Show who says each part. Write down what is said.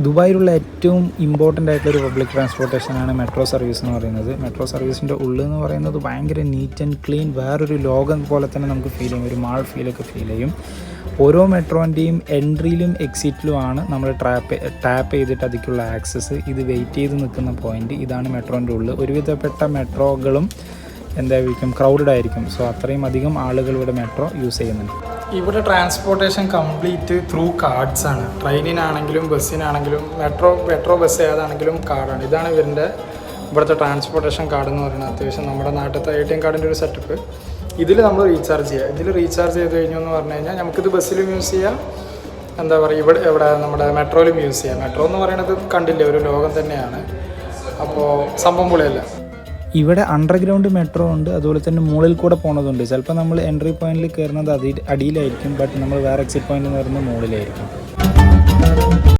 Speaker 1: ദുബായിലുള്ള ഏറ്റവും ഇമ്പോർട്ടൻ്റ് ആയിട്ടുള്ളൊരു public ട്രാൻസ്പോർട്ടേഷനാണ് metro service എന്ന് പറയുന്നത്. മെട്രോ സർവീസിൻ്റെ ഉള്ളിൽ എന്ന് പറയുന്നത് ഭയങ്കര നീറ്റ് ആൻഡ് ക്ലീൻ, വേറൊരു ലോകം പോലെ തന്നെ നമുക്ക് ഫീൽ ചെയ്യും, ഒരു മാൾ ഫീലൊക്കെ ഫീൽ ചെയ്യും. ഓരോ മെട്രോൻ്റെയും എൻട്രിയിലും എക്സിറ്റിലുമാണ് നമ്മൾ ടാപ്പ് ചെയ്തിട്ട് അതിലേക്കുള്ള ആക്സസ്. ഇത് വെയിറ്റ് ചെയ്ത് നിൽക്കുന്ന പോയിൻ്റ് ഇതാണ് മെട്രോൻ്റെ ഉള്ളിൽ. ഒരുവിധപ്പെട്ട മെട്രോകളും എന്തായിരിക്കും, ക്രൗഡഡ് ആയിരിക്കും. സോ അത്രയും അധികം ആളുകൾ ഇവിടെ മെട്രോ യൂസ് ചെയ്യുന്നുണ്ട്. ഇവിടെ ട്രാൻസ്പോർട്ടേഷൻ കംപ്ലീറ്റ് ത്രൂ കാർഡ്സ് ആണ്. ട്രെയിനിനാണെങ്കിലും ബസ്സിനാണെങ്കിലും മെട്രോ ബസ് ഏതാണെങ്കിലും കാർഡാണ്. ഇതാണ് ഇവിടുത്തെ ട്രാൻസ്പോർട്ടേഷൻ കാർഡ് എന്ന് പറയുന്നത്. അത്യാവശ്യം നമ്മുടെ നാട്ടിലത്തെ ATM കാർഡിൻ്റെ ഒരു സെറ്റപ്പ്. ഇതിൽ നമ്മൾ റീചാർജ് ചെയ്യുക. ഇതിൽ റീചാർജ് ചെയ്ത് കഴിഞ്ഞു എന്ന് പറഞ്ഞു കഴിഞ്ഞാൽ നമുക്കിത് ബസ്സിലും യൂസ് ചെയ്യാം, എന്താ പറയുക, ഇവിടെ നമ്മുടെ മെട്രോയിലും യൂസ് ചെയ്യാം. മെട്രോ എന്ന് പറയുന്നത് കണ്ടില്ലേ, ഒരു ലോകം തന്നെയാണ്. അപ്പോൾ സംഭവം പൊളിയല്ല. ഇവിടെ അണ്ടർഗ്രൗണ്ട് മെട്രോ ഉണ്ട്, അതുപോലെ തന്നെ മുകളിൽ കൂടെ പോകുന്നതുണ്ട്. ചിലപ്പോൾ നമ്മൾ എൻട്രി പോയിന്റിൽ കയറുന്നത് അടിയിലായിരിക്കും, ബട്ട് നമ്മൾ വേറെ എക്സിറ്റ് പോയിന്റ് എന്ന് പറയുന്നത് മുകളിലായിരിക്കും.